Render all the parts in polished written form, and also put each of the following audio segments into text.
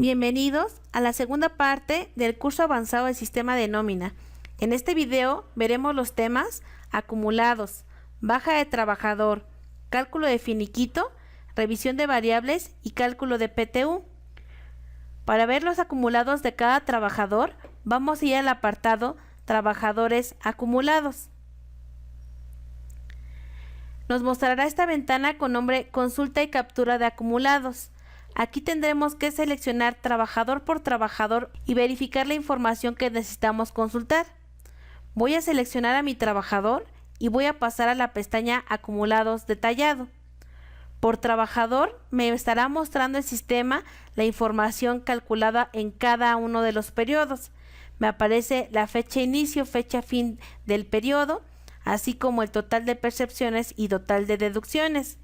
Bienvenidos a la segunda parte del curso avanzado del sistema de nómina. En este video veremos los temas acumulados, baja de trabajador, cálculo de finiquito, revisión de variables y cálculo de PTU. Para ver los acumulados de cada trabajador, vamos a ir al apartado Trabajadores acumulados. Nos mostrará esta ventana con nombre Consulta y captura de acumulados. Aquí tendremos que seleccionar trabajador por trabajador y verificar la información que necesitamos consultar. Voy a seleccionar a mi trabajador y voy a pasar a la pestaña Acumulados detallado. Por trabajador me estará mostrando el sistema la información calculada en cada uno de los periodos. Me aparece la fecha inicio, fecha fin del periodo, así como el total de percepciones y total de deducciones.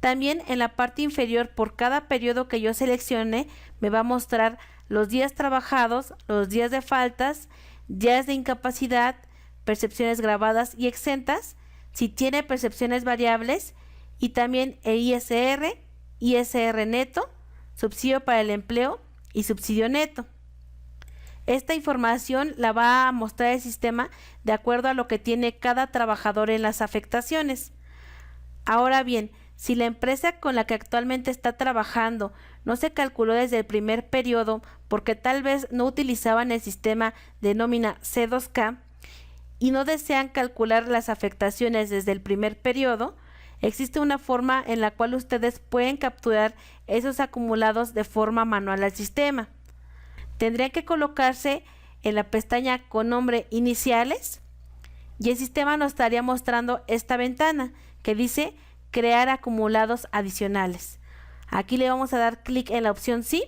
También en la parte inferior, por cada periodo que yo seleccione, me va a mostrar los días trabajados, los días de faltas, días de incapacidad, percepciones grabadas y exentas, si tiene percepciones variables, y también el ISR, ISR neto, subsidio para el empleo y subsidio neto. Esta información la va a mostrar el sistema de acuerdo a lo que tiene cada trabajador en las afectaciones. Ahora bien, si la empresa con la que actualmente está trabajando no se calculó desde el primer periodo porque tal vez no utilizaban el sistema de nómina C2K y no desean calcular las afectaciones desde el primer periodo, existe una forma en la cual ustedes pueden capturar esos acumulados de forma manual al sistema. Tendrían que colocarse en la pestaña con nombre iniciales y el sistema nos estaría mostrando esta ventana que dice crear acumulados adicionales. Aquí le vamos a dar clic en la opción sí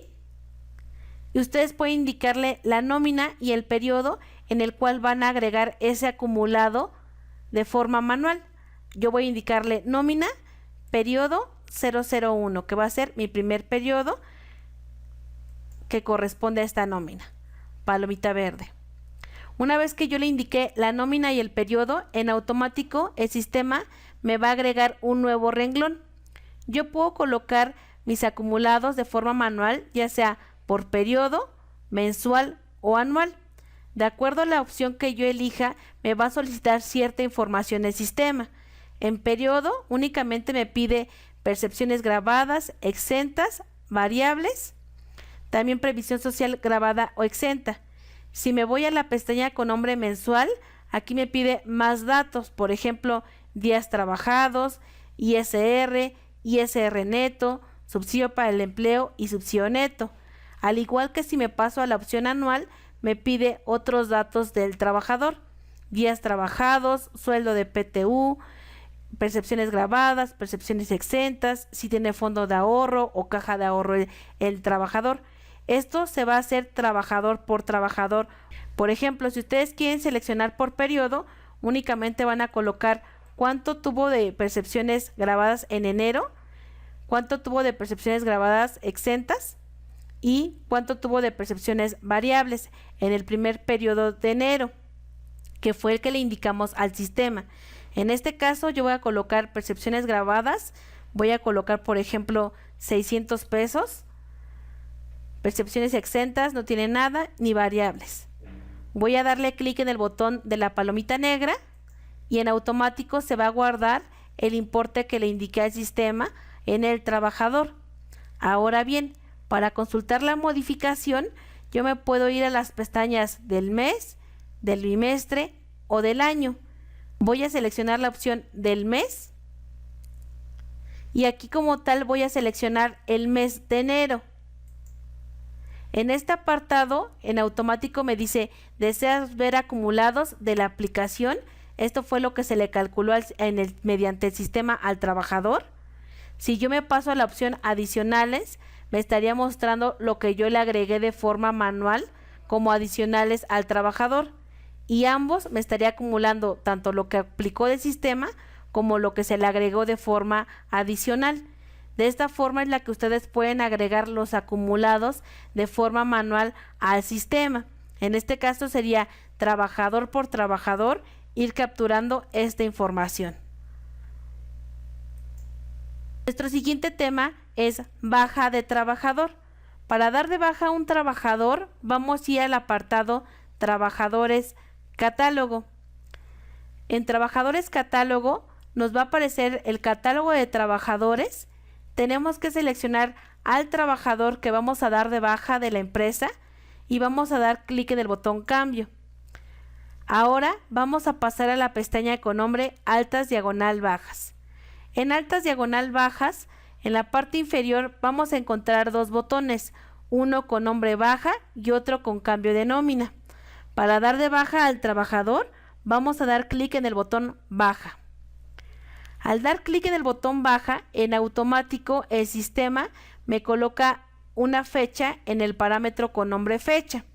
y ustedes pueden indicarle la nómina y el periodo en el cual van a agregar ese acumulado de forma manual. Yo voy a indicarle nómina, periodo 001, que va a ser mi primer periodo que corresponde a esta nómina, palomita verde. Una vez que yo le indiqué la nómina y el periodo, en automático el sistema me va a agregar un nuevo renglón. Yo puedo colocar mis acumulados de forma manual, ya sea por periodo, mensual o anual. De acuerdo a la opción que yo elija, me va a solicitar cierta información del sistema. En periodo únicamente me pide percepciones grabadas, exentas, variables, también previsión social grabada o exenta. Si me voy a la pestaña con nombre mensual, aquí me pide más datos, por ejemplo, días trabajados, ISR, ISR neto, subsidio para el empleo y subsidio neto. Al igual que si me paso a la opción anual, me pide otros datos del trabajador, días trabajados, sueldo de PTU, percepciones grabadas, percepciones exentas, si tiene fondo de ahorro o caja de ahorro el trabajador. Esto se va a hacer trabajador por trabajador. Por ejemplo, si ustedes quieren seleccionar por periodo, únicamente van a colocar cuánto tuvo de percepciones grabadas en enero, cuánto tuvo de percepciones grabadas exentas y cuánto tuvo de percepciones variables en el primer periodo de enero, que fue el que le indicamos al sistema. En este caso yo voy a colocar percepciones grabadas, voy a colocar por ejemplo 600 pesos, percepciones exentas no tiene nada ni variables. Voy a darle clic en el botón de la palomita negra y en automático se va a guardar el importe que le indiqué al sistema en el trabajador. Ahora bien, para consultar la modificación, yo me puedo ir a las pestañas del mes, del bimestre o del año. Voy a seleccionar la opción del mes y aquí como tal voy a seleccionar el mes de enero. En este apartado, en automático me dice, ¿deseas ver acumulados de la aplicación? Esto fue lo que se le calculó mediante el sistema al trabajador. Si yo me paso a la opción adicionales, me estaría mostrando lo que yo le agregué de forma manual como adicionales al trabajador. Y ambos me estaría acumulando tanto lo que aplicó el sistema como lo que se le agregó de forma adicional. De esta forma es la que ustedes pueden agregar los acumulados de forma manual al sistema. En este caso sería trabajador por trabajador ir capturando esta información. Nuestro siguiente tema es baja de trabajador. Para dar de baja a un trabajador, vamos a ir al apartado Trabajadores Catálogo. En Trabajadores Catálogo nos va a aparecer el catálogo de trabajadores. Tenemos que seleccionar al trabajador que vamos a dar de baja de la empresa y vamos a dar clic en el botón Cambio. Ahora vamos a pasar a la pestaña con nombre Altas Diagonal Bajas. En Altas Diagonal Bajas, en la parte inferior vamos a encontrar dos botones, uno con nombre baja y otro con cambio de nómina. Para dar de baja al trabajador, vamos a dar clic en el botón Baja. Al dar clic en el botón Baja, en automático el sistema me coloca una fecha en el parámetro con nombre fecha.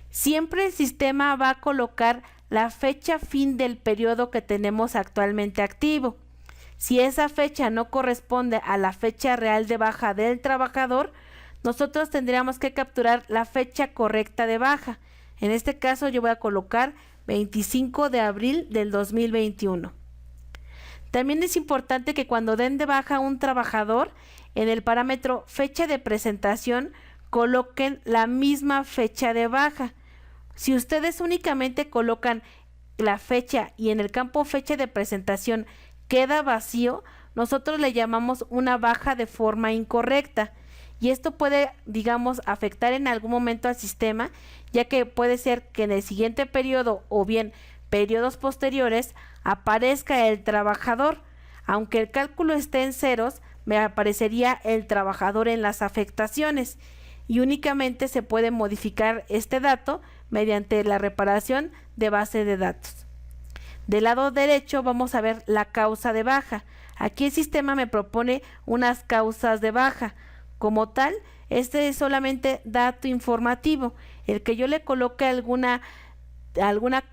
Siempre el sistema va a colocar la fecha fin del periodo que tenemos actualmente activo. Si esa fecha no corresponde a la fecha real de baja del trabajador, nosotros tendríamos que capturar la fecha correcta de baja. En este caso yo voy a colocar 25 de abril del 2021. También es importante que cuando den de baja a un trabajador, en el parámetro fecha de presentación coloquen la misma fecha de baja. Si ustedes únicamente colocan la fecha y en el campo fecha de presentación queda vacío, nosotros le llamamos una baja de forma incorrecta. Y esto puede, digamos, afectar en algún momento al sistema, ya que puede ser que en el siguiente periodo o bien periodos posteriores aparezca el trabajador. Aunque el cálculo esté en ceros, me aparecería el trabajador en las afectaciones y únicamente se puede modificar este dato mediante la reparación de base de datos. Del lado derecho vamos a ver la causa de baja. Aquí el sistema me propone unas causas de baja. Como tal, este es solamente dato informativo. El que yo le coloque alguna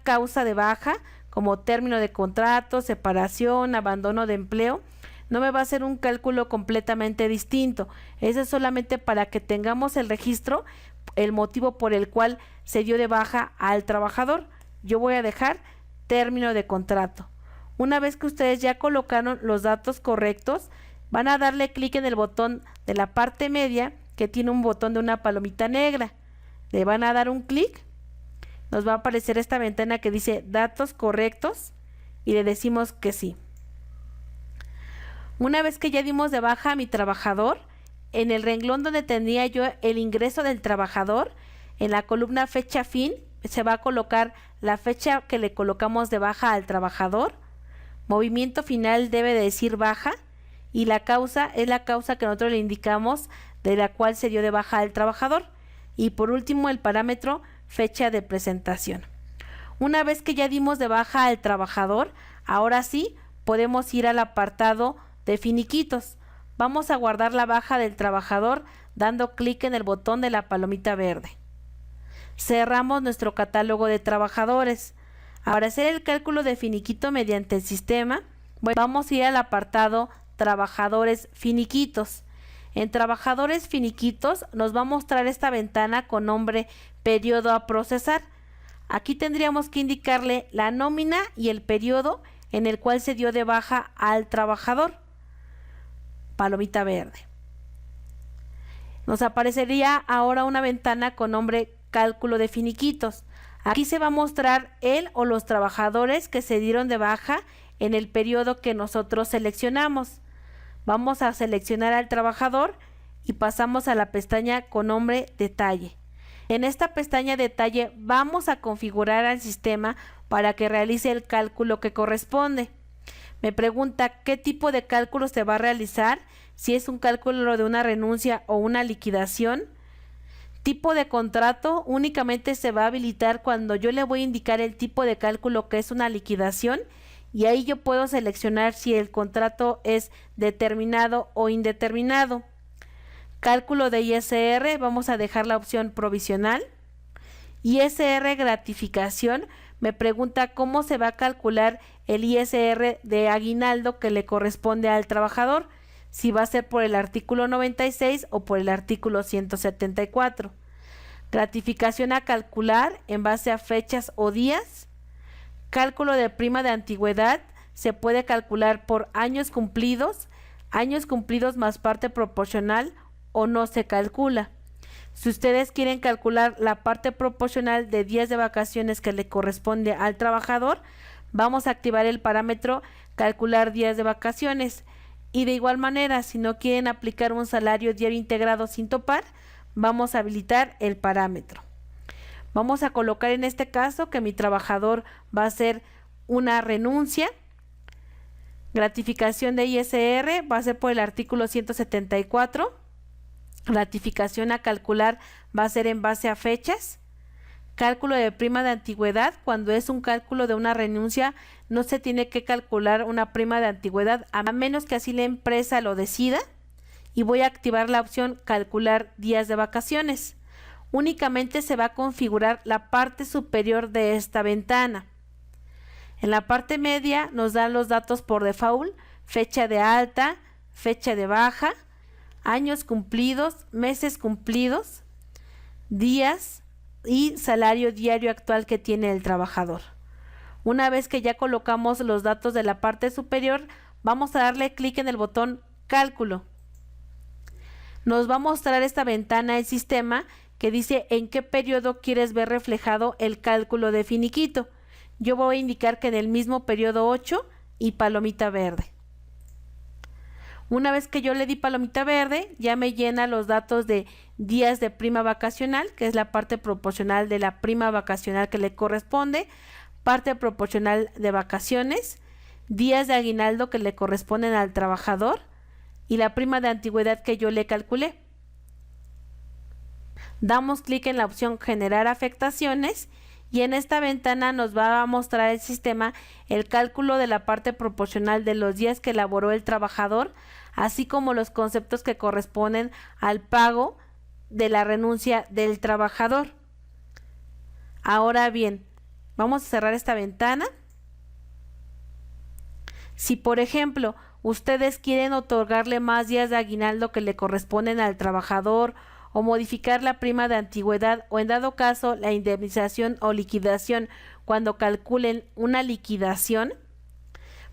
causa de baja, como término de contrato, separación, abandono de empleo, no me va a hacer un cálculo completamente distinto. Eso es solamente para que tengamos el registro, el motivo por el cual se dio de baja al trabajador. Yo voy a dejar término de contrato. Una vez que ustedes ya colocaron los datos correctos, van a darle clic en el botón de la parte media que tiene un botón de una palomita negra. Le van a dar un clic. Nos va a aparecer esta ventana que dice datos correctos y le decimos que sí. Una vez que ya dimos de baja a mi trabajador, en el renglón donde tendría yo el ingreso del trabajador, en la columna fecha fin, se va a colocar la fecha que le colocamos de baja al trabajador. Movimiento final debe de decir baja y la causa es la causa que nosotros le indicamos de la cual se dio de baja al trabajador. Y por último el parámetro fecha de presentación. Una vez que ya dimos de baja al trabajador, ahora sí podemos ir al apartado de finiquitos. Vamos a guardar la baja del trabajador dando clic en el botón de la palomita verde. Cerramos nuestro catálogo de trabajadores. Para hacer el cálculo de finiquito mediante el sistema, vamos a ir al apartado Trabajadores Finiquitos. En Trabajadores Finiquitos nos va a mostrar esta ventana con nombre Periodo a procesar. Aquí tendríamos que indicarle la nómina y el periodo en el cual se dio de baja al trabajador. Palomita verde. Nos aparecería ahora una ventana con nombre Cálculo de finiquitos. Aquí se va a mostrar él o los trabajadores que se dieron de baja en el periodo que nosotros seleccionamos. Vamos a seleccionar al trabajador y pasamos a la pestaña con nombre Detalle. En esta pestaña Detalle vamos a configurar al sistema para que realice el cálculo que corresponde. Me pregunta qué tipo de cálculo se va a realizar, si es un cálculo de una renuncia o una liquidación. Tipo de contrato únicamente se va a habilitar cuando yo le voy a indicar el tipo de cálculo que es una liquidación y ahí yo puedo seleccionar si el contrato es determinado o indeterminado. Cálculo de ISR, vamos a dejar la opción provisional. ISR gratificación, me pregunta cómo se va a calcular el ISR de aguinaldo que le corresponde al trabajador, si va a ser por el artículo 96 o por el artículo 174. Gratificación a calcular en base a fechas o días. Cálculo de prima de antigüedad se puede calcular por años cumplidos más parte proporcional o no se calcula. Si ustedes quieren calcular la parte proporcional de días de vacaciones que le corresponde al trabajador, vamos a activar el parámetro calcular días de vacaciones. Y de igual manera, si no quieren aplicar un salario diario integrado sin topar, vamos a habilitar el parámetro. Vamos a colocar en este caso que mi trabajador va a hacer una renuncia. Gratificación de ISR va a ser por el artículo 174. Gratificación a calcular va a ser en base a fechas. Cálculo de prima de antigüedad. Cuando es un cálculo de una renuncia, no se tiene que calcular una prima de antigüedad, a menos que así la empresa lo decida. Y voy a activar la opción calcular días de vacaciones. Únicamente se va a configurar la parte superior de esta ventana. En la parte media nos dan los datos por default: fecha de alta, fecha de baja, años cumplidos, meses cumplidos, días y salario diario actual que tiene el trabajador. Una vez que ya colocamos los datos de la parte superior, vamos a darle clic en el botón Cálculo. Nos va a mostrar esta ventana el sistema que dice en qué periodo quieres ver reflejado el cálculo de finiquito. Yo voy a indicar que en el mismo periodo 8 y palomita verde. Una vez que yo le di palomita verde, ya me llena los datos de días de prima vacacional, que es la parte proporcional de la prima vacacional que le corresponde, parte proporcional de vacaciones, días de aguinaldo que le corresponden al trabajador y la prima de antigüedad que yo le calculé. Damos clic en la opción generar afectaciones y en esta ventana nos va a mostrar el sistema el cálculo de la parte proporcional de los días que elaboró el trabajador, así como los conceptos que corresponden al pago de la renuncia del trabajador. Ahora bien, vamos a cerrar esta ventana. Si por ejemplo ustedes quieren otorgarle más días de aguinaldo que le corresponden al trabajador, o modificar la prima de antigüedad, o en dado caso la indemnización o liquidación cuando calculen una liquidación.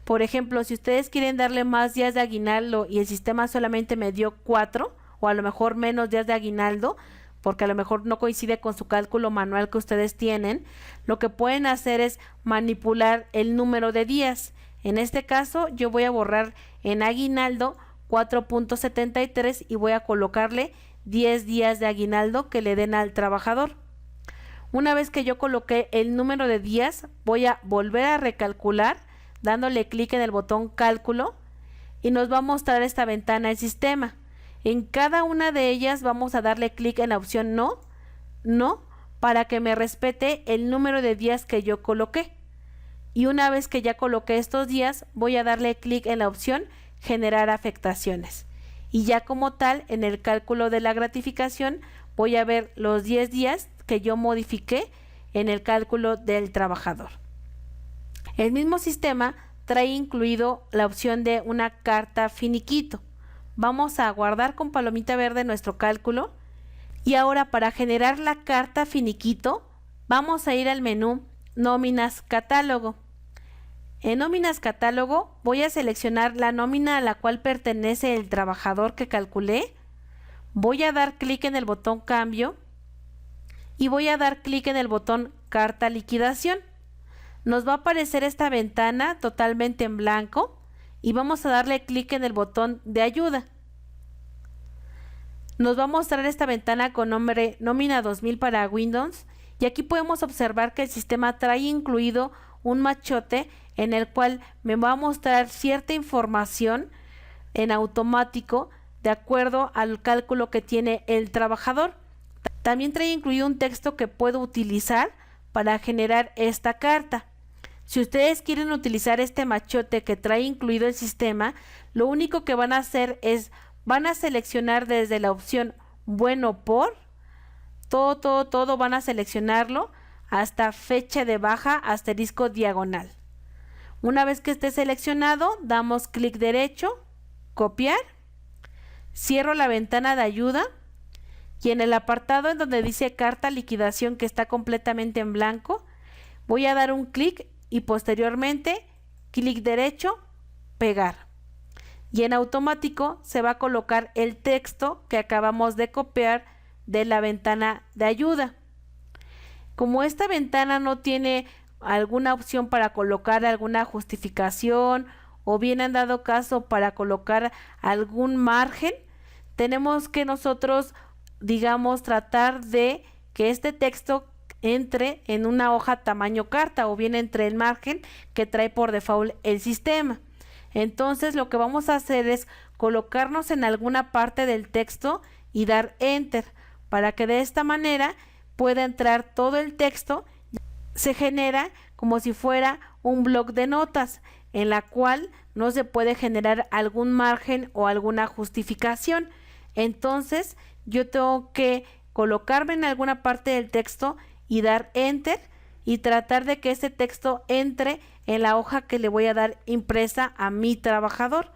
Por ejemplo, si ustedes quieren darle más días de aguinaldo y el sistema solamente me dio 4, o a lo mejor menos días de aguinaldo, porque a lo mejor no coincide con su cálculo manual que ustedes tienen, lo que pueden hacer es manipular el número de días. En este caso yo voy a borrar en aguinaldo 4.73 y voy a colocarle 10 días de aguinaldo que le den al trabajador. Una vez que yo coloqué el número de días, voy a volver a recalcular dándole clic en el botón cálculo y nos va a mostrar esta ventana el sistema. En cada una de ellas vamos a darle clic en la opción no, para que me respete el número de días que yo coloqué. Y una vez que ya coloqué estos días, voy a darle clic en la opción generar afectaciones. Y ya como tal, en el cálculo de la gratificación, voy a ver los 10 días que yo modifiqué en el cálculo del trabajador. El mismo sistema trae incluido la opción de una carta finiquito. Vamos a guardar con palomita verde nuestro cálculo. Y ahora, para generar la carta finiquito, vamos a ir al menú Nóminas Catálogo. En Nóminas Catálogo voy a seleccionar la nómina a la cual pertenece el trabajador que calculé. Voy a dar clic en el botón Cambio y voy a dar clic en el botón Carta Liquidación. Nos va a aparecer esta ventana totalmente en blanco y vamos a darle clic en el botón de ayuda. Nos va a mostrar esta ventana con nombre Nómina 2000 para Windows y aquí podemos observar que el sistema trae incluido un machote en el cual me va a mostrar cierta información en automático de acuerdo al cálculo que tiene el trabajador. También trae incluido un texto que puedo utilizar para generar esta carta. Si ustedes quieren utilizar este machote que trae incluido el sistema, lo único que van a hacer es van a seleccionar desde la opción bueno por, todo van a seleccionarlo hasta fecha de baja asterisco diagonal. Una vez que esté seleccionado, damos clic derecho, copiar, cierro la ventana de ayuda y en el apartado en donde dice carta liquidación que está completamente en blanco, voy a dar un clic y posteriormente clic derecho, pegar. Y en automático se va a colocar el texto que acabamos de copiar de la ventana de ayuda. Como esta ventana no tiene alguna opción para colocar alguna justificación o bien han dado caso para colocar algún margen, tenemos que nosotros, digamos, tratar de que este texto entre en una hoja tamaño carta o bien entre el margen que trae por default el sistema. Entonces lo que vamos a hacer es colocarnos en alguna parte del texto y dar enter para que de esta manera pueda entrar todo el texto. Se genera como si fuera un bloc de notas en la cual no se puede generar algún margen o alguna justificación. Entonces yo tengo que colocarme en alguna parte del texto y dar enter y tratar de que ese texto entre en la hoja que le voy a dar impresa a mi trabajador.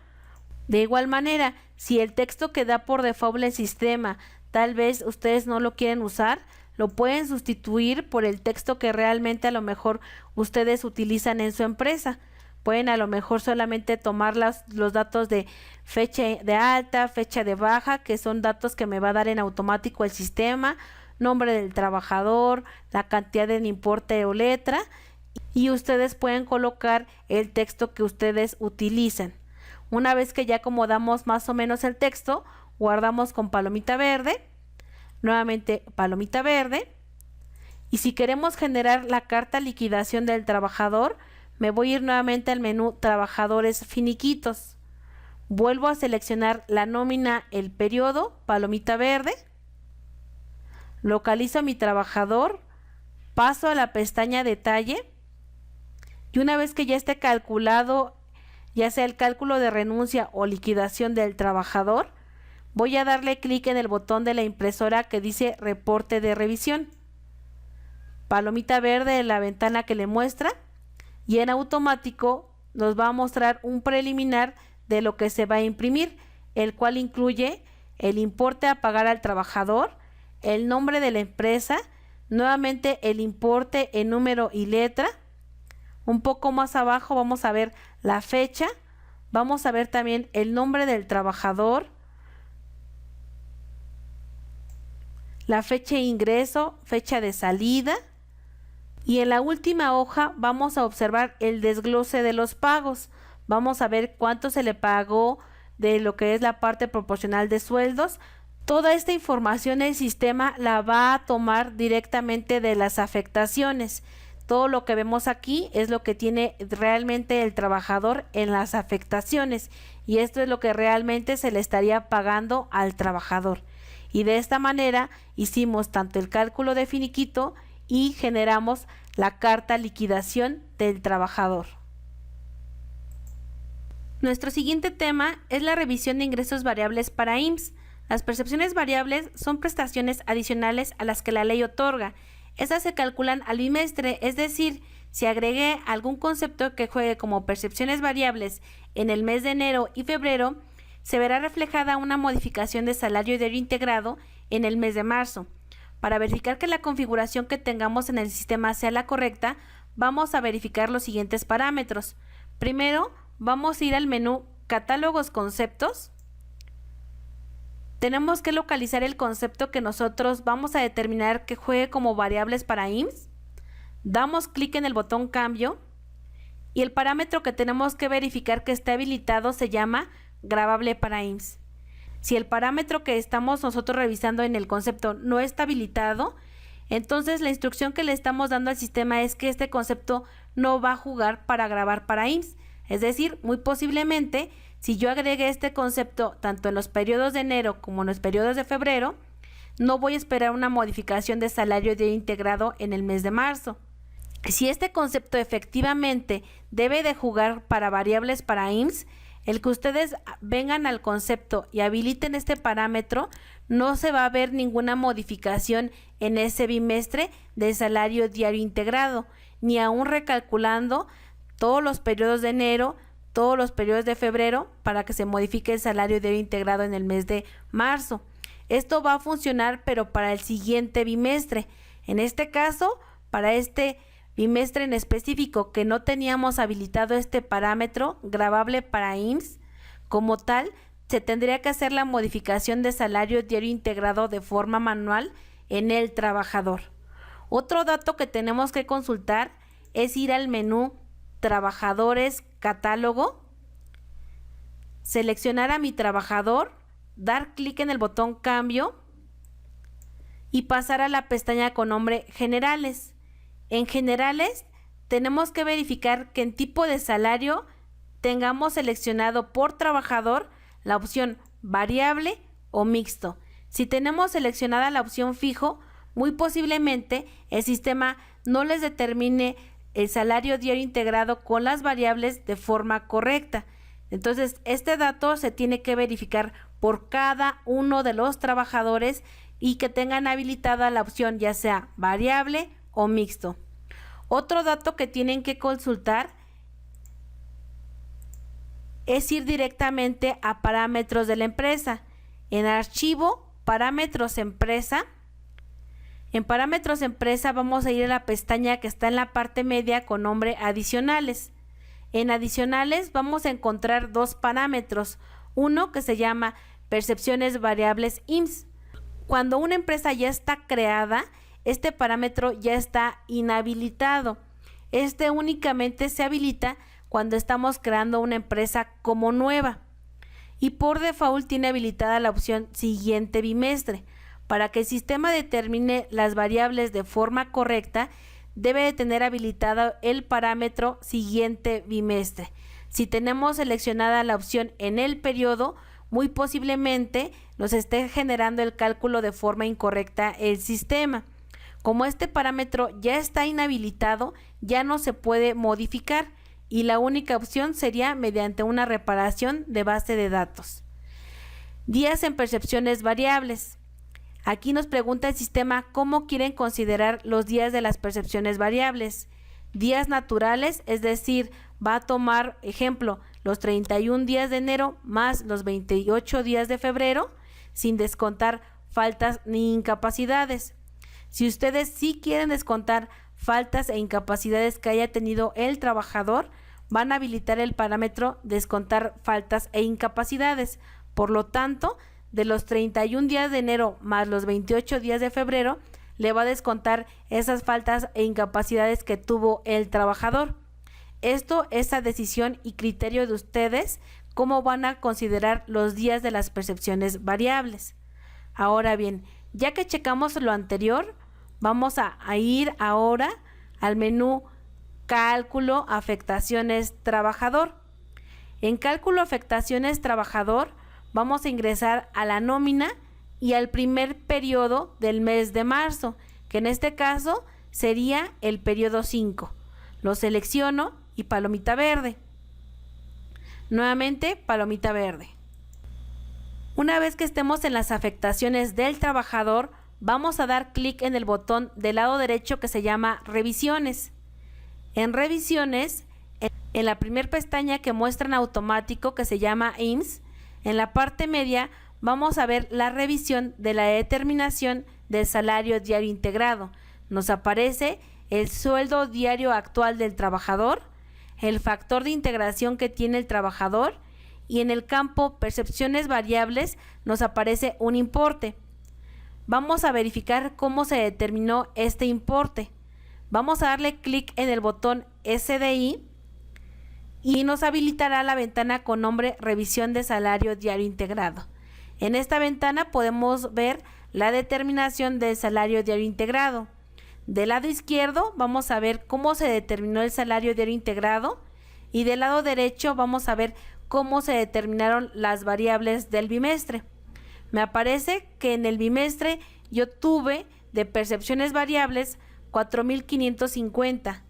De igual manera, si el texto que da por default el sistema tal vez ustedes no lo quieren usar, lo pueden sustituir por el texto que realmente a lo mejor ustedes utilizan en su empresa. Pueden a lo mejor solamente tomar los datos de fecha de alta, fecha de baja, que son datos que me va a dar en automático el sistema, nombre del trabajador, la cantidad en importe o letra, y ustedes pueden colocar el texto que ustedes utilizan. Una vez que ya acomodamos más o menos el texto, guardamos con palomita verde, nuevamente palomita verde, y si queremos generar la carta liquidación del trabajador, me voy a ir nuevamente al menú trabajadores finiquitos. Vuelvo a seleccionar la nómina, el periodo, palomita verde. Localizo a mi trabajador, paso a la pestaña detalle y una vez que ya esté calculado, ya sea el cálculo de renuncia o liquidación del trabajador, voy a darle clic en el botón de la impresora que dice reporte de revisión. Palomita verde en la ventana que le muestra y en automático nos va a mostrar un preliminar de lo que se va a imprimir, el cual incluye el importe a pagar al trabajador, el nombre de la empresa, nuevamente el importe en número y letra. Un poco más abajo vamos a ver la fecha, vamos a ver también el nombre del trabajador, la fecha de ingreso, fecha de salida, y en la última hoja vamos a observar el desglose de los pagos. Vamos a ver cuánto se le pagó de lo que es la parte proporcional de sueldos. Toda esta información el sistema la va a tomar directamente de las afectaciones. Todo lo que vemos aquí es lo que tiene realmente el trabajador en las afectaciones y esto es lo que realmente se le estaría pagando al trabajador. Y de esta manera hicimos tanto el cálculo de finiquito y generamos la carta liquidación del trabajador. Nuestro siguiente tema es la revisión de ingresos variables para IMSS. Las percepciones variables son prestaciones adicionales a las que la ley otorga. Estas se calculan al bimestre, es decir, si agregué algún concepto que juegue como percepciones variables en el mes de enero y febrero, se verá reflejada una modificación de salario diario integrado en el mes de marzo. Para verificar que la configuración que tengamos en el sistema sea la correcta, vamos a verificar los siguientes parámetros. Primero, vamos a ir al menú Catálogos Conceptos. Tenemos que localizar el concepto que nosotros vamos a determinar que juegue como variables para IMSS. Damos clic en el botón Cambio y el parámetro que tenemos que verificar que esté habilitado se llama Gravable para IMSS. Si el parámetro que estamos nosotros revisando en el concepto no está habilitado, entonces la instrucción que le estamos dando al sistema es que este concepto no va a jugar para grabar para IMSS. Es decir, muy posiblemente, si yo agregué este concepto tanto en los periodos de enero como en los periodos de febrero, no voy a esperar una modificación de salario diario integrado en el mes de marzo. Si este concepto efectivamente debe de jugar para variables para IMSS, el que ustedes vengan al concepto y habiliten este parámetro, no se va a ver ninguna modificación en ese bimestre del salario diario integrado, ni aún recalculando todos los periodos de enero, todos los periodos de febrero para que se modifique el salario diario integrado en el mes de marzo. Esto va a funcionar pero para el siguiente bimestre. En este caso, para este bimestre en específico que no teníamos habilitado este parámetro gravable para IMSS, como tal, se tendría que hacer la modificación de salario diario integrado de forma manual en el trabajador. Otro dato que tenemos que consultar es ir al menú Trabajadores Catálogo, seleccionar a mi trabajador, dar clic en el botón Cambio y pasar a la pestaña con nombre Generales. En Generales tenemos que verificar que en tipo de salario tengamos seleccionado por trabajador la opción variable o mixto. Si tenemos seleccionada la opción fijo, muy posiblemente el sistema no les determine el salario diario integrado con las variables de forma correcta. Entonces, este dato se tiene que verificar por cada uno de los trabajadores y que tengan habilitada la opción ya sea variable o mixto. Otro dato que tienen que consultar es ir directamente a parámetros de la empresa. En archivo, parámetros empresa. En parámetros empresa vamos a ir a la pestaña que está en la parte media con nombre adicionales. En adicionales vamos a encontrar dos parámetros. Uno que se llama percepciones variables IMSS. Cuando una empresa ya está creada, este parámetro ya está inhabilitado. Este únicamente se habilita cuando estamos creando una empresa como nueva. Y por default tiene habilitada la opción siguiente bimestre. Para que el sistema determine las variables de forma correcta, debe de tener habilitado el parámetro siguiente bimestre. Si tenemos seleccionada la opción en el periodo, muy posiblemente nos esté generando el cálculo de forma incorrecta el sistema. Como este parámetro ya está inhabilitado, ya no se puede modificar y la única opción sería mediante una reparación de base de datos. Días en percepciones variables. Aquí nos pregunta el sistema cómo quieren considerar los días de las percepciones variables. Días naturales, es decir, va a tomar, ejemplo, los 31 días de enero más los 28 días de febrero, sin descontar faltas ni incapacidades. Si ustedes sí quieren descontar faltas e incapacidades que haya tenido el trabajador, van a habilitar el parámetro descontar faltas e incapacidades. Por lo tanto, de los 31 días de enero más los 28 días de febrero, le va a descontar esas faltas e incapacidades que tuvo el trabajador. Esto es a decisión y criterio de ustedes cómo van a considerar los días de las percepciones variables. Ahora bien, ya que checamos lo anterior, vamos a ir ahora al menú Cálculo Afectaciones Trabajador. En Cálculo Afectaciones Trabajador vamos a ingresar a la nómina y al primer periodo del mes de marzo, que en este caso sería el periodo 5. Lo selecciono y palomita verde. Nuevamente palomita verde. Una vez que estemos en las afectaciones del trabajador, vamos a dar clic en el botón del lado derecho que se llama Revisiones. En Revisiones, en la primera pestaña que muestra en automático que se llama IMSS, en la parte media vamos a ver la revisión de la determinación del salario diario integrado. Nos aparece el sueldo diario actual del trabajador, el factor de integración que tiene el trabajador y en el campo percepciones variables nos aparece un importe. Vamos a verificar cómo se determinó este importe. Vamos a darle clic en el botón SDI y nos habilitará la ventana con nombre Revisión de Salario Diario Integrado. En esta ventana podemos ver la determinación del salario diario integrado. Del lado izquierdo vamos a ver cómo se determinó el salario diario integrado y del lado derecho vamos a ver cómo se determinaron las variables del bimestre. Me aparece que en el bimestre yo tuve de percepciones variables 4,550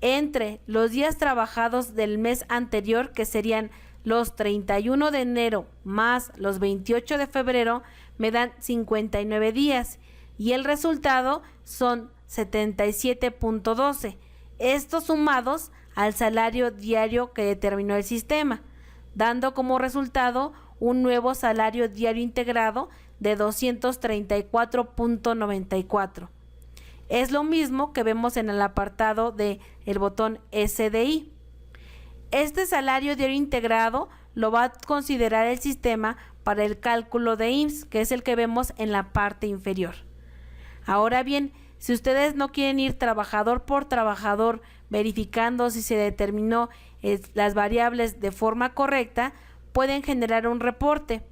entre los días trabajados del mes anterior, que serían los 31 de enero más los 28 de febrero, me dan 59 días y el resultado son 77.12. Estos sumados al salario diario que determinó el sistema, dando como resultado un nuevo salario diario integrado de 234.94. Es lo mismo que vemos en el apartado de el botón SDI. Este salario diario integrado lo va a considerar el sistema para el cálculo de IMSS, que es el que vemos en la parte inferior. Ahora bien, si ustedes no quieren ir trabajador por trabajador verificando si se determinó las variables de forma correcta, pueden generar un reporte.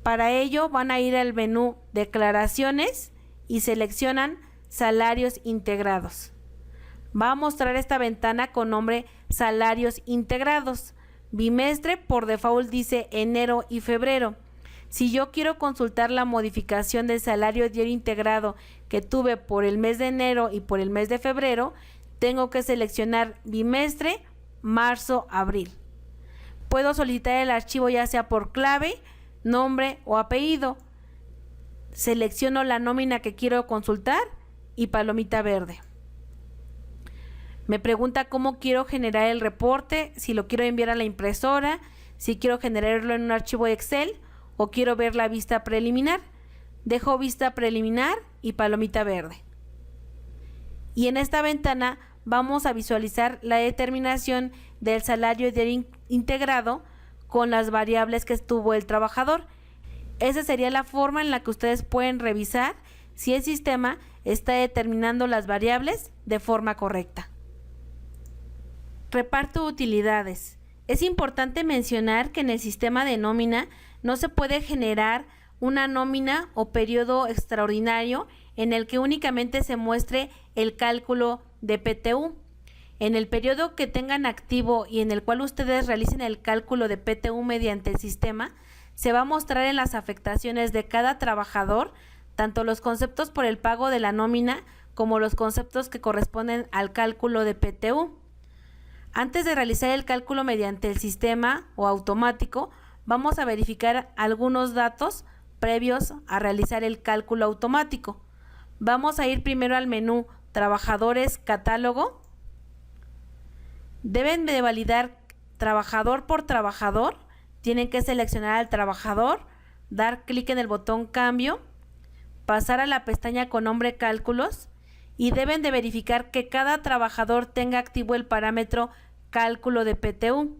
Para ello van a ir al menú Declaraciones y seleccionan Salarios integrados. Va a mostrar esta ventana con nombre Salarios integrados. Bimestre por default dice enero y febrero. Si yo quiero consultar la modificación del salario diario integrado que tuve por el mes de enero y por el mes de febrero, tengo que seleccionar bimestre, marzo, abril. Puedo solicitar el archivo ya sea por clave, nombre o apellido. Selecciono la nómina que quiero consultar y palomita verde. Me pregunta cómo quiero generar el reporte, si lo quiero enviar a la impresora, si quiero generarlo en un archivo Excel o quiero ver la vista preliminar. Dejo vista preliminar y palomita verde. Y en esta ventana vamos a visualizar la determinación del salario diario integrado con las variables que tuvo el trabajador. Esa sería la forma en la que ustedes pueden revisar si el sistema está determinando las variables de forma correcta. Reparto de utilidades. Es importante mencionar que en el sistema de nómina no se puede generar una nómina o periodo extraordinario en el que únicamente se muestre el cálculo de PTU. En el periodo que tengan activo y en el cual ustedes realicen el cálculo de PTU mediante el sistema, se va a mostrar en las afectaciones de cada trabajador, tanto los conceptos por el pago de la nómina como los conceptos que corresponden al cálculo de PTU. Antes de realizar el cálculo mediante el sistema o automático, vamos a verificar algunos datos previos a realizar el cálculo automático. Vamos a ir primero al menú Trabajadores Catálogo. Deben de validar trabajador por trabajador. Tienen que seleccionar al trabajador, dar clic en el botón Cambio, pasar a la pestaña con nombre Cálculos y deben de verificar que cada trabajador tenga activo el parámetro Cálculo de PTU.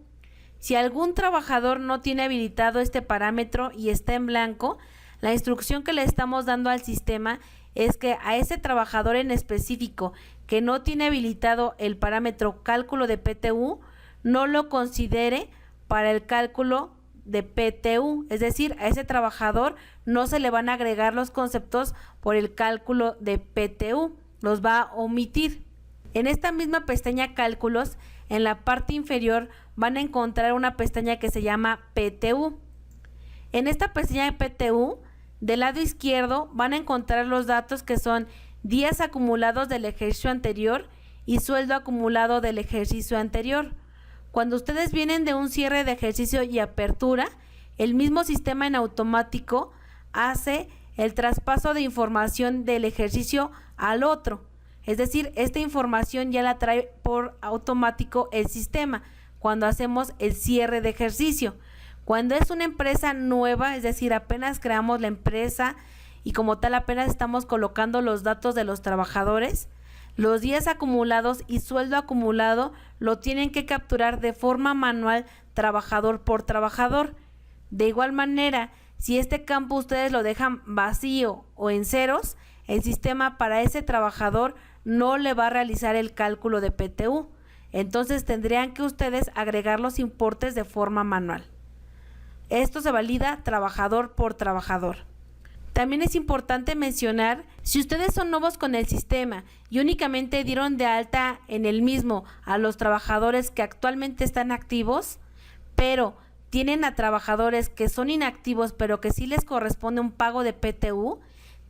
Si algún trabajador no tiene habilitado este parámetro y está en blanco, la instrucción que le estamos dando al sistema es que a ese trabajador en específico que no tiene habilitado el parámetro Cálculo de PTU, no lo considere para el cálculo de PTU, es decir, a ese trabajador no se le van a agregar los conceptos por el cálculo de PTU, los va a omitir. En esta misma pestaña Cálculos, en la parte inferior van a encontrar una pestaña que se llama PTU. En esta pestaña de PTU, del lado izquierdo van a encontrar los datos que son días acumulados del ejercicio anterior y sueldo acumulado del ejercicio anterior. Cuando ustedes vienen de un cierre de ejercicio y apertura, el mismo sistema en automático hace el traspaso de información del ejercicio al otro. Es decir, esta información ya la trae por automático el sistema cuando hacemos el cierre de ejercicio. Cuando es una empresa nueva, es decir, apenas creamos la empresa y como tal apenas estamos colocando los datos de los trabajadores, los días acumulados y sueldo acumulado lo tienen que capturar de forma manual trabajador por trabajador. De igual manera, si este campo ustedes lo dejan vacío o en ceros, el sistema para ese trabajador no le va a realizar el cálculo de PTU. Entonces tendrían que ustedes agregar los importes de forma manual. Esto se valida trabajador por trabajador. También es importante mencionar, si ustedes son nuevos con el sistema y únicamente dieron de alta en el mismo a los trabajadores que actualmente están activos, pero tienen a trabajadores que son inactivos pero que sí les corresponde un pago de PTU,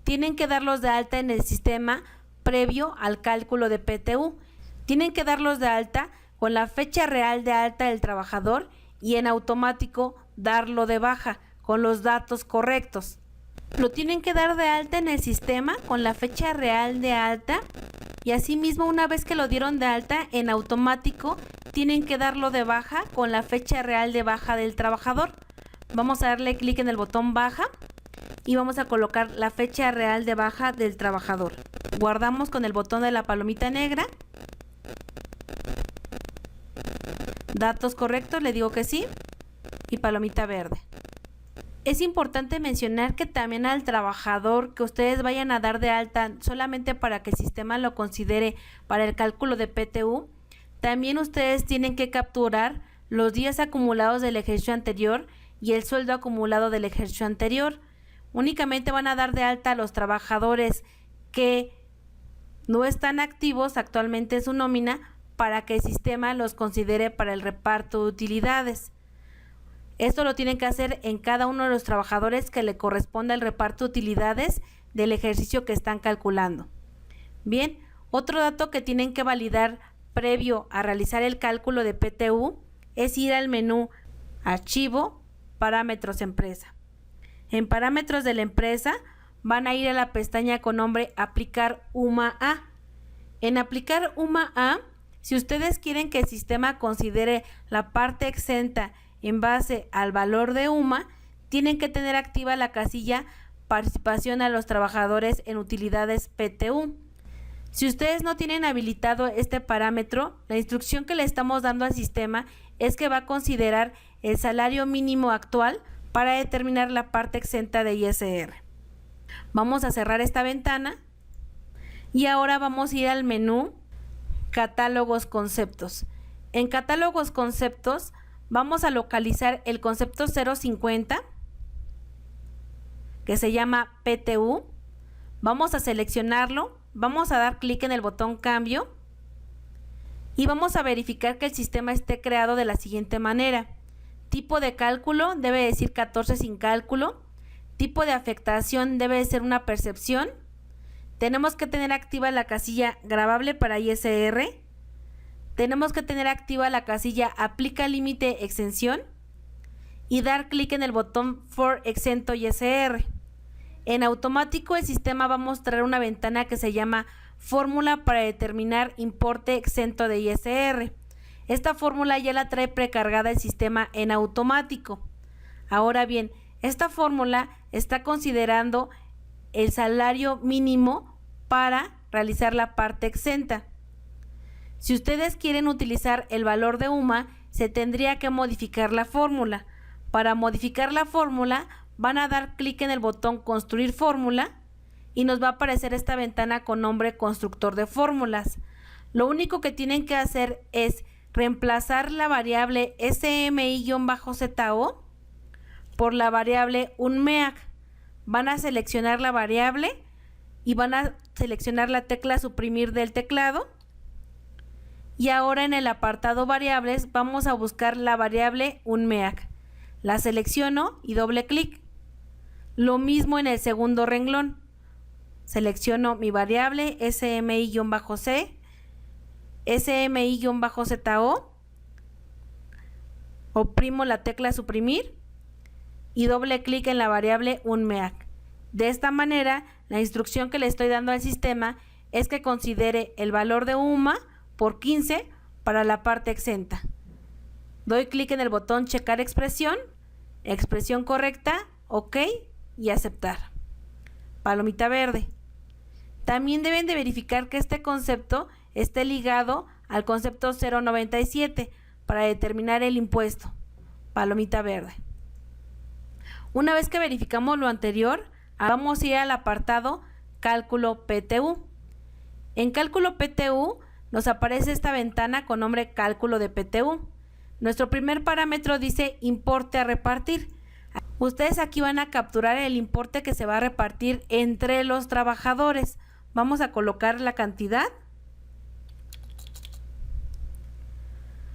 tienen que darlos de alta en el sistema previo al cálculo de PTU. Tienen que darlos de alta con la fecha real de alta del trabajador y en automático darlo de baja con los datos correctos. Lo tienen que dar de alta en el sistema con la fecha real de alta y asimismo una vez que lo dieron de alta en automático tienen que darlo de baja con la fecha real de baja del trabajador. Vamos a darle clic en el botón baja y vamos a colocar la fecha real de baja del trabajador. Guardamos con el botón de la palomita negra. Datos correctos, le digo que sí y palomita verde. Es importante mencionar que también al trabajador que ustedes vayan a dar de alta solamente para que el sistema lo considere para el cálculo de PTU, también ustedes tienen que capturar los días acumulados del ejercicio anterior y el sueldo acumulado del ejercicio anterior. Únicamente van a dar de alta a los trabajadores que no están activos actualmente en su nómina para que el sistema los considere para el reparto de utilidades. Esto lo tienen que hacer en cada uno de los trabajadores que le corresponda el reparto de utilidades del ejercicio que están calculando. Bien, otro dato que tienen que validar previo a realizar el cálculo de PTU es ir al menú Archivo, Parámetros Empresa. En Parámetros de la empresa van a ir a la pestaña con nombre Aplicar UMA A. En Aplicar UMA A, si ustedes quieren que el sistema considere la parte exenta en base al valor de UMA, tienen que tener activa la casilla Participación a los trabajadores en utilidades PTU. Si ustedes no tienen habilitado este parámetro, la instrucción que le estamos dando al sistema es que va a considerar el salario mínimo actual para determinar la parte exenta de ISR. Vamos a cerrar esta ventana y ahora vamos a ir al menú Catálogos Conceptos. En Catálogos Conceptos vamos a localizar el concepto 050 que se llama PTU. Vamos a seleccionarlo, vamos a dar clic en el botón Cambio y vamos a verificar que el sistema esté creado de la siguiente manera. Tipo de cálculo debe decir 14 sin cálculo. Tipo de afectación debe de ser una percepción. Tenemos que tener activa la casilla Gravable para ISR. Tenemos que tener activa la casilla Aplica límite exención y dar clic en el botón For exento ISR. En automático el sistema va a mostrar una ventana que se llama Fórmula para determinar importe exento de ISR. Esta fórmula ya la trae precargada el sistema en automático. Ahora bien, esta fórmula está considerando el salario mínimo para realizar la parte exenta. Si ustedes quieren utilizar el valor de UMA, se tendría que modificar la fórmula. Para modificar la fórmula, van a dar clic en el botón Construir fórmula y nos va a aparecer esta ventana con nombre Constructor de fórmulas. Lo único que tienen que hacer es reemplazar la variable SMI-ZO por la variable UNMEAC. Van a seleccionar la variable y van a seleccionar la tecla Suprimir del teclado. Y ahora en el apartado Variables vamos a buscar la variable UNMEAC. La selecciono y doble clic. Lo mismo en el segundo renglón. Selecciono mi variable SMI-C, SMI-ZO, oprimo la tecla Suprimir y doble clic en la variable UNMEAC. De esta manera, la instrucción que le estoy dando al sistema es que considere el valor de UMA por 15 para la parte exenta. Doy clic en el botón Checar expresión, expresión correcta, OK y aceptar. Palomita verde. También deben de verificar que este concepto esté ligado al concepto 097 para determinar el impuesto. Palomita verde. Una vez que verificamos lo anterior, vamos a ir al apartado Cálculo PTU. En Cálculo PTU nos aparece esta ventana con nombre Cálculo de PTU. Nuestro primer parámetro dice Importe a repartir. Ustedes aquí van a capturar el importe que se va a repartir entre los trabajadores. Vamos a colocar la cantidad.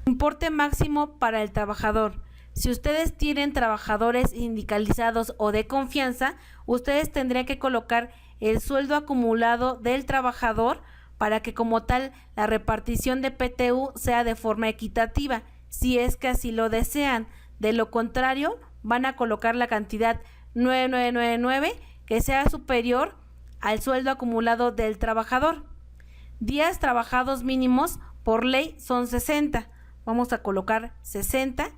Importe máximo para el trabajador. Si ustedes tienen trabajadores sindicalizados o de confianza, ustedes tendrían que colocar el sueldo acumulado del trabajador para que como tal la repartición de PTU sea de forma equitativa, si es que así lo desean. De lo contrario, van a colocar la cantidad 9999 que sea superior al sueldo acumulado del trabajador. Días trabajados mínimos por ley son 60. Vamos a colocar 60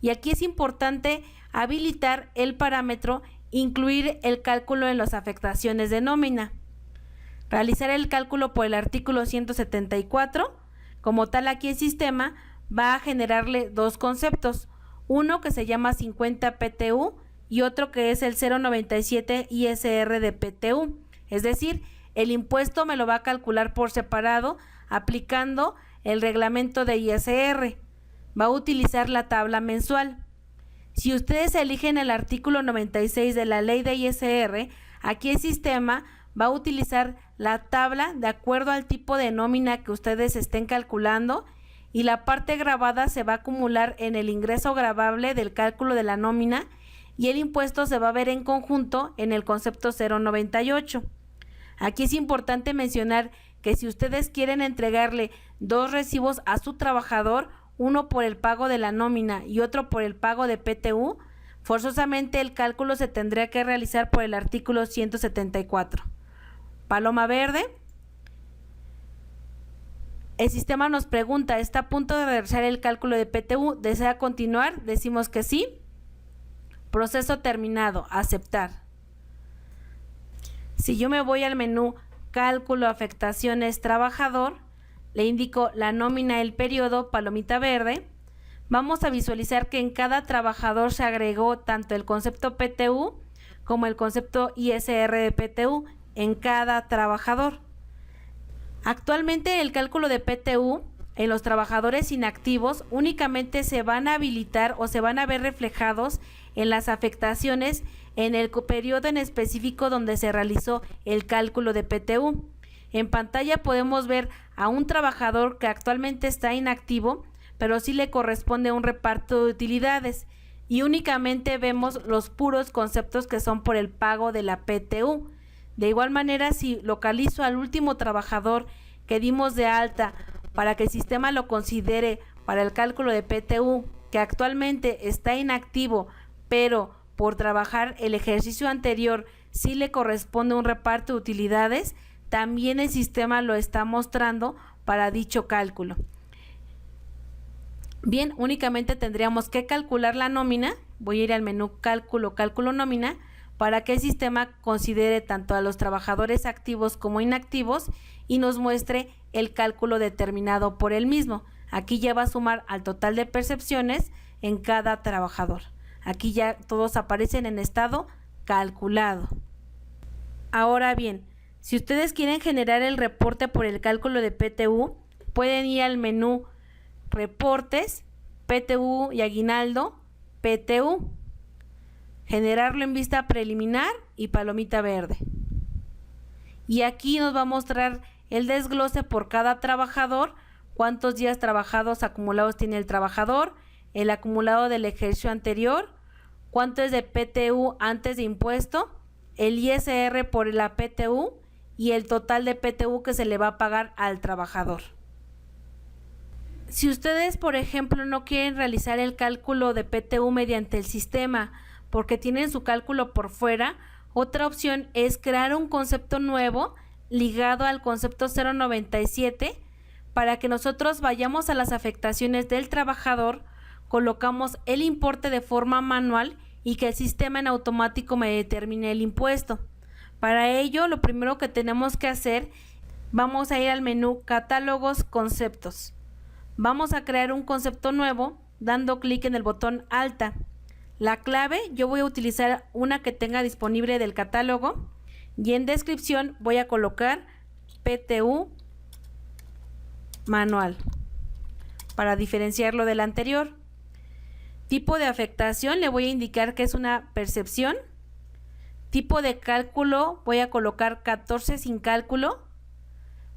y aquí es importante habilitar el parámetro incluir el cálculo en las afectaciones de nómina. Realizar el cálculo por el artículo 174. Como tal, aquí el sistema va a generarle dos conceptos, uno que se llama 50 PTU y otro que es el 097 ISR de PTU. Es decir, el impuesto me lo va a calcular por separado aplicando el reglamento de ISR. Va a utilizar la tabla mensual. Si ustedes eligen el artículo 96 de la ley de ISR, aquí el sistema va a utilizar la tabla de acuerdo al tipo de nómina que ustedes estén calculando y la parte gravada se va a acumular en el ingreso gravable del cálculo de la nómina y el impuesto se va a ver en conjunto en el concepto 098. Aquí es importante mencionar que si ustedes quieren entregarle dos recibos a su trabajador, uno por el pago de la nómina y otro por el pago de PTU, forzosamente el cálculo se tendría que realizar por el artículo 174. Paloma verde. El sistema nos pregunta, ¿está a punto de realizar el cálculo de PTU? ¿Desea continuar? Decimos que sí. Proceso terminado. Aceptar. Si yo me voy al menú Cálculo, afectaciones, trabajador, le indico la nómina, el periodo, palomita verde. Vamos a visualizar que en cada trabajador se agregó tanto el concepto PTU como el concepto ISR de PTU en cada trabajador. Actualmente el cálculo de PTU en los trabajadores inactivos únicamente se van a habilitar o se van a ver reflejados en las afectaciones en el periodo en específico donde se realizó el cálculo de PTU. En pantalla podemos ver a un trabajador que actualmente está inactivo, pero sí le corresponde un reparto de utilidades y únicamente vemos los puros conceptos que son por el pago de la PTU. De igual manera, si localizo al último trabajador que dimos de alta para que el sistema lo considere para el cálculo de PTU, que actualmente está inactivo, pero por trabajar el ejercicio anterior sí le corresponde un reparto de utilidades, también el sistema lo está mostrando para dicho cálculo. Bien, únicamente tendríamos que calcular la nómina. Voy a ir al menú Cálculo, Cálculo nómina, para que el sistema considere tanto a los trabajadores activos como inactivos y nos muestre el cálculo determinado por él mismo. Aquí ya va a sumar al total de percepciones en cada trabajador. Aquí ya todos aparecen en estado calculado. Ahora bien, si ustedes quieren generar el reporte por el cálculo de PTU, pueden ir al menú Reportes, PTU y Aguinaldo, PTU. Generarlo en vista preliminar y palomita verde. Y aquí nos va a mostrar el desglose por cada trabajador, cuántos días trabajados acumulados tiene el trabajador, el acumulado del ejercicio anterior, cuánto es de PTU antes de impuesto, el ISR por la PTU y el total de PTU que se le va a pagar al trabajador. Si ustedes, por ejemplo, no quieren realizar el cálculo de PTU mediante el sistema porque tienen su cálculo por fuera, otra opción es crear un concepto nuevo ligado al concepto 097 para que nosotros vayamos a las afectaciones del trabajador, colocamos el importe de forma manual y que el sistema en automático me determine el impuesto. Para ello, lo primero que tenemos que hacer, vamos a ir al menú Catálogos, Conceptos. Vamos a crear un concepto nuevo dando clic en el botón Alta. La clave, yo voy a utilizar una que tenga disponible del catálogo y en descripción voy a colocar PTU manual para diferenciarlo del anterior. Tipo de afectación, le voy a indicar que es una percepción. Tipo de cálculo, voy a colocar 14 sin cálculo.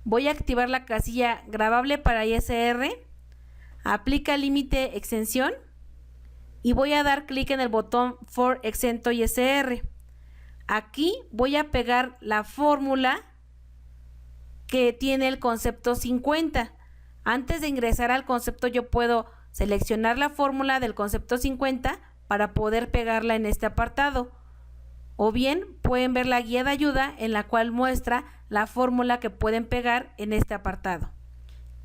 Voy a activar la casilla grabable para ISR. Aplica límite exención. Y voy a dar clic en el botón For exento ISR. Aquí voy a pegar la fórmula que tiene el concepto 50. Antes de ingresar al concepto yo puedo seleccionar la fórmula del concepto 50 para poder pegarla en este apartado. O bien pueden ver la guía de ayuda en la cual muestra la fórmula que pueden pegar en este apartado.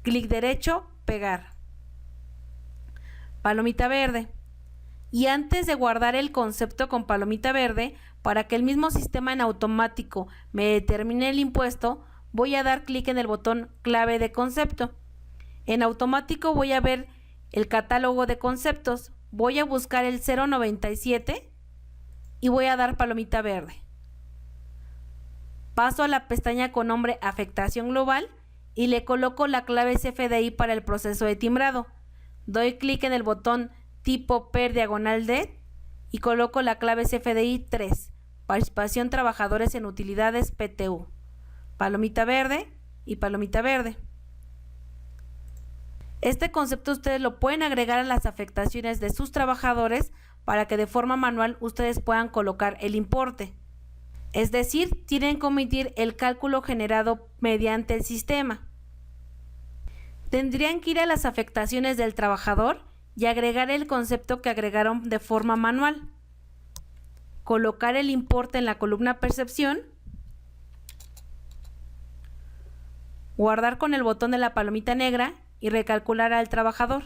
Clic derecho, pegar. Palomita verde. Y antes de guardar el concepto con palomita verde, para que el mismo sistema en automático me determine el impuesto, voy a dar clic en el botón clave de concepto. En automático voy a ver el catálogo de conceptos. Voy a buscar el 097 y voy a dar palomita verde. Paso a la pestaña con nombre Afectación Global y le coloco la clave CFDI para el proceso de timbrado. Doy clic en el botón tipo per/D y coloco la clave CFDI 3, Participación Trabajadores en Utilidades PTU. Palomita verde y palomita verde. Este concepto ustedes lo pueden agregar a las afectaciones de sus trabajadores para que de forma manual ustedes puedan colocar el importe. Es decir, tienen que omitir el cálculo generado mediante el sistema. Tendrían que ir a las afectaciones del trabajador y agregar el concepto que agregaron de forma manual. Colocar el importe en la columna Percepción. Guardar con el botón de la palomita negra y recalcular al trabajador.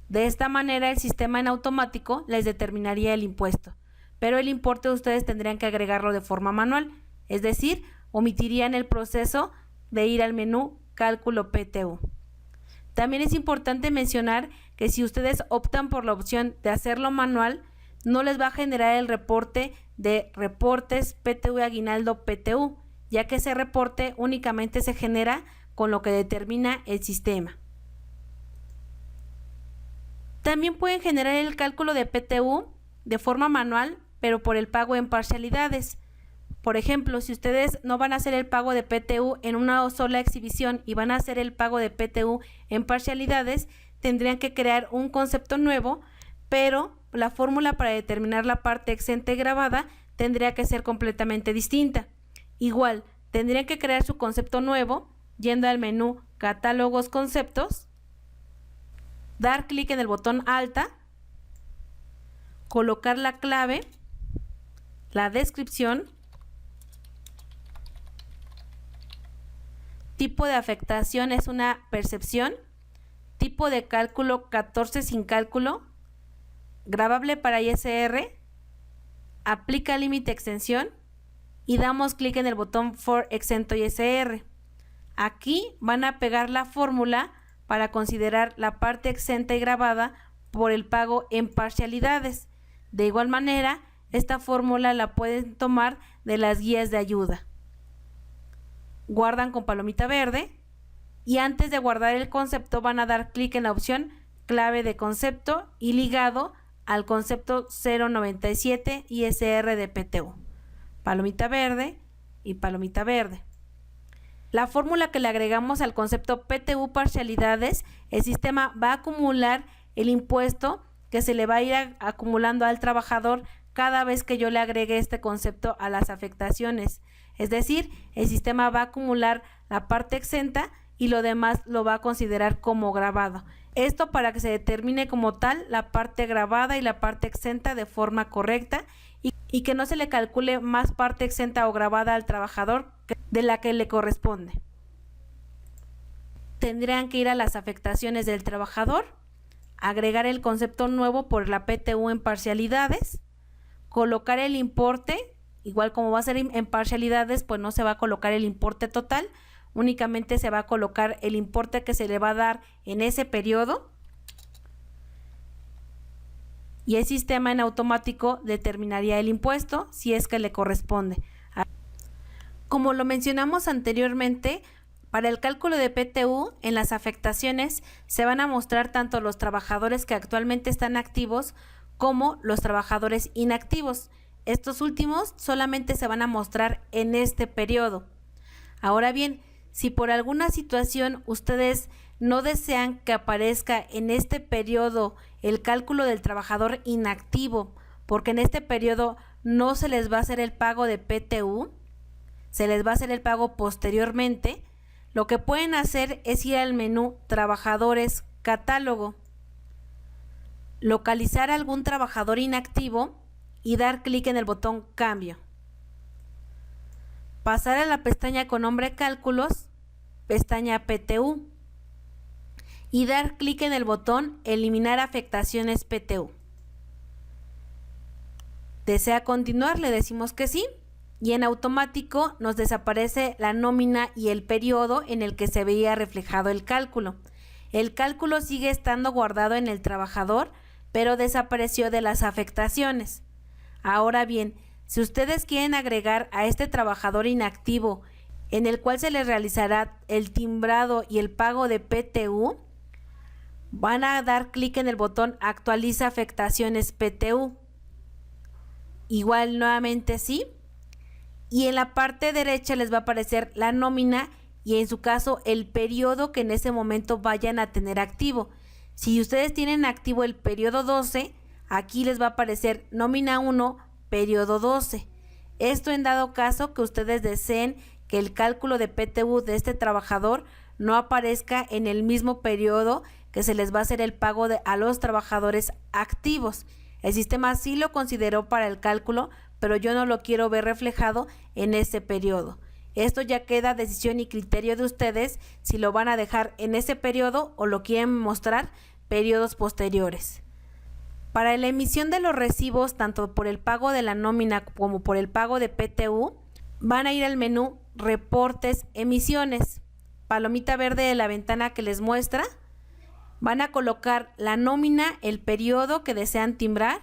De esta manera el sistema en automático les determinaría el impuesto, pero el importe ustedes tendrían que agregarlo de forma manual, es decir, omitirían el proceso de ir al menú Cálculo PTU. También es importante mencionar que si ustedes optan por la opción de hacerlo manual, no les va a generar el reporte de reportes PTU y aguinaldo PTU, ya que ese reporte únicamente se genera con lo que determina el sistema. También pueden generar el cálculo de PTU de forma manual, pero por el pago en parcialidades. Por ejemplo, si ustedes no van a hacer el pago de PTU en una sola exhibición y van a hacer el pago de PTU en parcialidades, tendrían que crear un concepto nuevo, pero la fórmula para determinar la parte exenta y gravada tendría que ser completamente distinta. Igual, tendrían que crear su concepto nuevo, yendo al menú Catálogos Conceptos, dar clic en el botón Alta, colocar la clave, la descripción, tipo de afectación es una percepción, tipo de cálculo 14 sin cálculo, grabable para ISR, aplica límite extensión y damos clic en el botón For exento ISR. Aquí van a pegar la fórmula para considerar la parte exenta y grabada por el pago en parcialidades. De igual manera, esta fórmula la pueden tomar de las guías de ayuda. Guardan con palomita verde y antes de guardar el concepto van a dar clic en la opción clave de concepto y ligado al concepto 097 ISR de PTU. Palomita verde y palomita verde. La fórmula que le agregamos al concepto PTU parcialidades, el sistema va a acumular el impuesto que se le va a ir acumulando al trabajador cada vez que yo le agregue este concepto a las afectaciones. Es decir, el sistema va a acumular la parte exenta y lo demás lo va a considerar como grabado. Esto para que se determine como tal la parte grabada y la parte exenta de forma correcta y que no se le calcule más parte exenta o grabada al trabajador de la que le corresponde. Tendrán que ir a las afectaciones del trabajador, agregar el concepto nuevo por la PTU en parcialidades, colocar el importe, igual como va a ser en parcialidades, pues no se va a colocar el importe total, únicamente se va a colocar el importe que se le va a dar en ese periodo y el sistema en automático determinaría el impuesto si es que le corresponde. Como lo mencionamos anteriormente, para el cálculo de PTU en las afectaciones se van a mostrar tanto los trabajadores que actualmente están activos como los trabajadores inactivos. Estos últimos solamente se van a mostrar en este periodo. Ahora bien, si por alguna situación ustedes no desean que aparezca en este periodo el cálculo del trabajador inactivo, porque en este periodo no se les va a hacer el pago de PTU, se les va a hacer el pago posteriormente, lo que pueden hacer es ir al menú Trabajadores Catálogo, localizar algún trabajador inactivo y dar clic en el botón Cambio. Pasar a la pestaña con nombre Cálculos, pestaña PTU y dar clic en el botón Eliminar afectaciones PTU. ¿Desea continuar? Le decimos que sí y en automático nos desaparece la nómina y el periodo en el que se veía reflejado el cálculo. El cálculo sigue estando guardado en el trabajador, pero desapareció de las afectaciones. Ahora bien, si ustedes quieren agregar a este trabajador inactivo, en el cual se les realizará el timbrado y el pago de PTU, van a dar clic en el botón Actualiza afectaciones PTU. Igual nuevamente sí. Y en la parte derecha les va a aparecer la nómina y en su caso el periodo que en ese momento vayan a tener activo. Si ustedes tienen activo el periodo 12, aquí les va a aparecer nómina 1, periodo 12. Esto en dado caso que ustedes deseen que el cálculo de PTU de este trabajador no aparezca en el mismo periodo que se les va a hacer el pago a los trabajadores activos. El sistema sí lo consideró para el cálculo, pero yo no lo quiero ver reflejado en ese periodo. Esto ya queda decisión y criterio de ustedes si lo van a dejar en ese periodo o lo quieren mostrar periodos posteriores. Para la emisión de los recibos, tanto por el pago de la nómina como por el pago de PTU, van a ir al menú Reportes, Emisiones. Palomita verde de la ventana que les muestra. Van a colocar la nómina, el periodo que desean timbrar.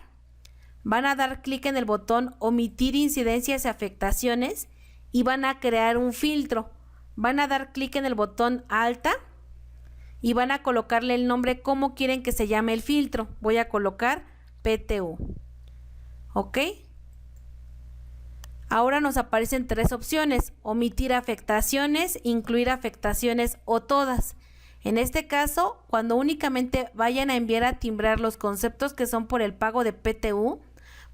Van a dar clic en el botón Omitir incidencias y afectaciones y van a crear un filtro. Van a dar clic en el botón Alta y van a colocarle el nombre como quieren que se llame el filtro. Voy a colocar PTU. ¿Ok? Ahora nos aparecen tres opciones: omitir afectaciones, incluir afectaciones o todas. En este caso, cuando únicamente vayan a enviar a timbrar los conceptos que son por el pago de PTU,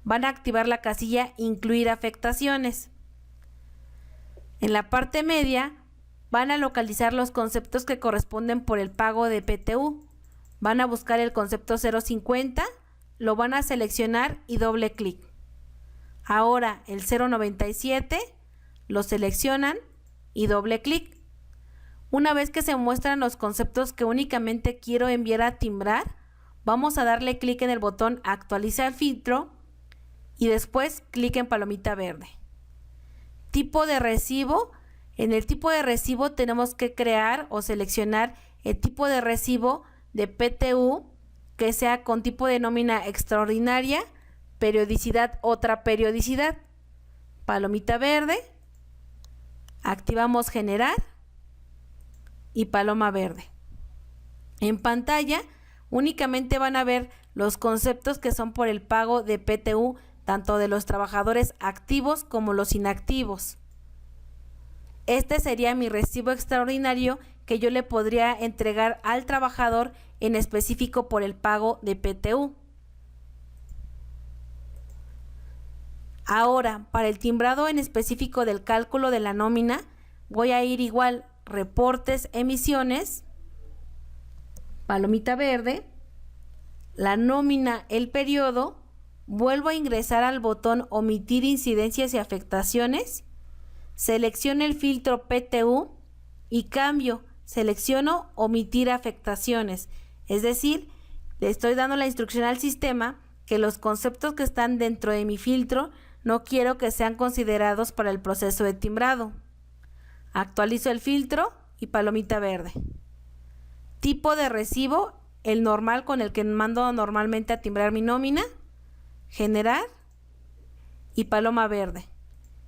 van a activar la casilla incluir afectaciones. En la parte media van a localizar los conceptos que corresponden por el pago de PTU. Van a buscar el concepto 050, lo van a seleccionar y doble clic. Ahora el 097 lo seleccionan y doble clic. Una vez que se muestran los conceptos que únicamente quiero enviar a timbrar, vamos a darle clic en el botón Actualizar filtro y después clic en palomita verde. Tipo de recibo. En el tipo de recibo tenemos que crear o seleccionar el tipo de recibo de PTU que sea con tipo de nómina extraordinaria, periodicidad, otra periodicidad. Palomita verde, activamos generar y paloma verde. En pantalla únicamente van a ver los conceptos que son por el pago de PTU, tanto de los trabajadores activos como los inactivos. Este sería mi recibo extraordinario que yo le podría entregar al trabajador en específico por el pago de PTU. Ahora, para el timbrado en específico del cálculo de la nómina, voy a ir igual, reportes, emisiones, palomita verde, la nómina, el periodo, vuelvo a ingresar al botón omitir incidencias y afectaciones, selecciono el filtro PTU y cambio, selecciono omitir afectaciones, es decir, le estoy dando la instrucción al sistema que los conceptos que están dentro de mi filtro no quiero que sean considerados para el proceso de timbrado. Actualizo el filtro y palomita verde. Tipo de recibo, el normal con el que mando normalmente a timbrar mi nómina, generar y paloma verde.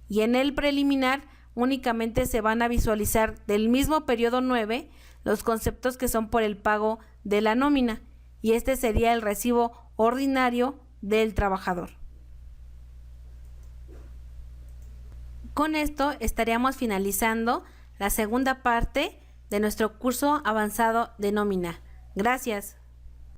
Y en el preliminar únicamente se van a visualizar del mismo periodo 9 los conceptos que son por el pago de la nómina y este sería el recibo ordinario del trabajador. Con esto estaríamos finalizando la segunda parte de nuestro curso avanzado de nómina. Gracias.